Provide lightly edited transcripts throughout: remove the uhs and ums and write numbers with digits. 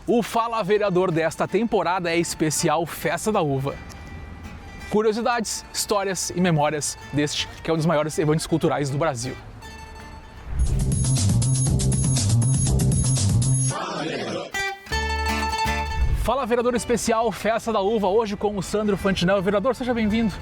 O Fala Vereador desta temporada é especial Festa da Uva. Curiosidades, histórias e memórias deste que é um dos maiores eventos culturais do Brasil. Fala Vereador especial Festa da Uva, hoje com o Sandro Fantinel. Vereador, seja bem-vindo.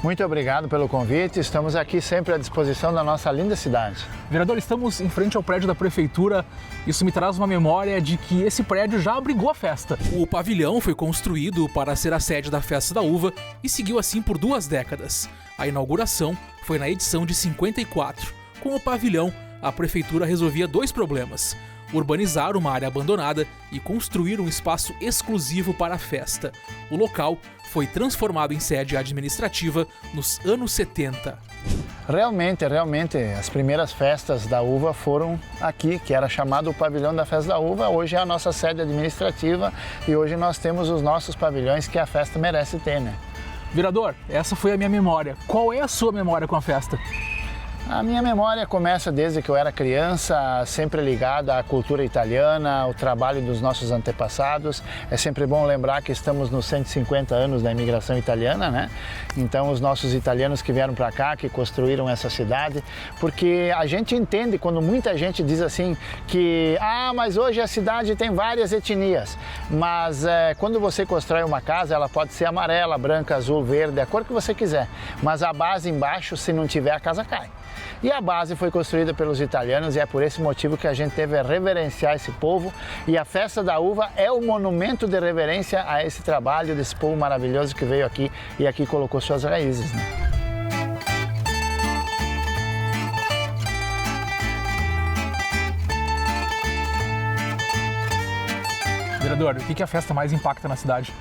Muito obrigado pelo convite, estamos aqui sempre à disposição da nossa linda cidade. Vereador, estamos em frente ao prédio da Prefeitura. Isso me traz uma memória de que esse prédio já abrigou a festa. O pavilhão foi construído para ser a sede da Festa da Uva e seguiu assim por 2 décadas. A inauguração foi na edição de 54. Com o pavilhão, a Prefeitura resolvia 2 problemas: urbanizar uma área abandonada e construir um espaço exclusivo para a festa. O local foi transformado em sede administrativa nos anos 70. Realmente, as primeiras festas da uva foram aqui, que era chamado o Pavilhão da Festa da Uva. Hoje é a nossa sede administrativa e hoje nós temos os nossos pavilhões que a festa merece ter, né? Vereador, essa foi a minha memória. Qual é a sua memória com a festa? A minha memória começa desde que eu era criança, sempre ligada à cultura italiana, ao trabalho dos nossos antepassados. É sempre bom lembrar que estamos nos 150 anos da imigração italiana, né? Então, os nossos italianos que vieram para cá, que construíram essa cidade, porque a gente entende quando muita gente diz assim que mas hoje a cidade tem várias etnias, mas quando você constrói uma casa, ela pode ser amarela, branca, azul, verde, a cor que você quiser, mas a base embaixo, se não tiver, a casa cai. E a base foi construída pelos italianos e é por esse motivo que a gente teve a reverenciar esse povo. E a Festa da Uva é o monumento de reverência a esse trabalho desse povo maravilhoso que veio aqui e aqui colocou suas raízes, né? Vereador, o que a festa mais impacta na cidade?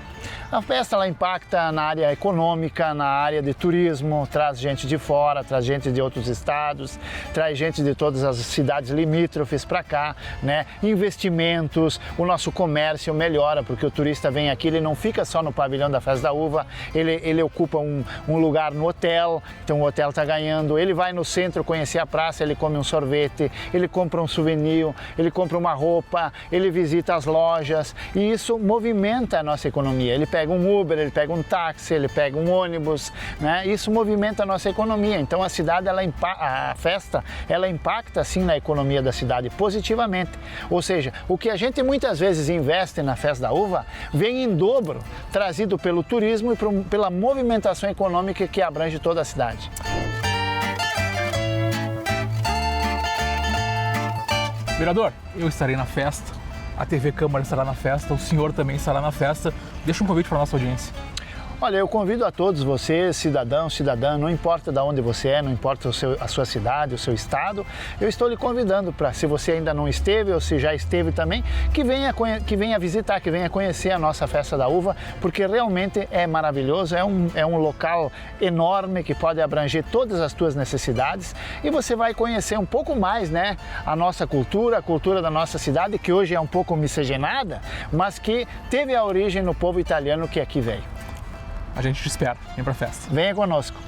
A festa ela impacta na área econômica, na área de turismo, traz gente de fora, traz gente de outros estados, traz gente de todas as cidades limítrofes para cá, né? Investimentos, o nosso comércio melhora, porque o turista vem aqui, ele não fica só no pavilhão da Festa da Uva, ele ocupa um lugar no hotel, então o hotel está ganhando, ele vai no centro conhecer a praça, ele come um sorvete, ele compra um souvenir, ele compra uma roupa, ele visita as lojas e isso movimenta a nossa economia. Ele pega um Uber, ele pega um táxi, ele pega um ônibus, né? Isso movimenta a nossa economia. Então a cidade, a festa, ela impacta sim na economia da cidade positivamente. Ou seja, o que a gente muitas vezes investe na Festa da Uva vem em dobro, trazido pelo turismo e pela movimentação econômica que abrange toda a cidade. Vereador, eu estarei na festa. A TV Câmara estará na festa, o senhor também estará na festa. Deixa um convite para a nossa audiência. Olha, eu convido a todos vocês, cidadão, cidadã, não importa de onde você é, não importa a sua cidade, o seu estado, eu estou lhe convidando para, se você ainda não esteve ou se já esteve também, que venha visitar, que venha conhecer a nossa Festa da Uva, porque realmente é maravilhoso, é um local enorme que pode abranger todas as tuas necessidades e você vai conhecer um pouco mais, né, a nossa cultura, a cultura da nossa cidade, que hoje é um pouco miscigenada, mas que teve a origem no povo italiano que aqui veio. A gente te espera. Vem pra festa. Venha conosco.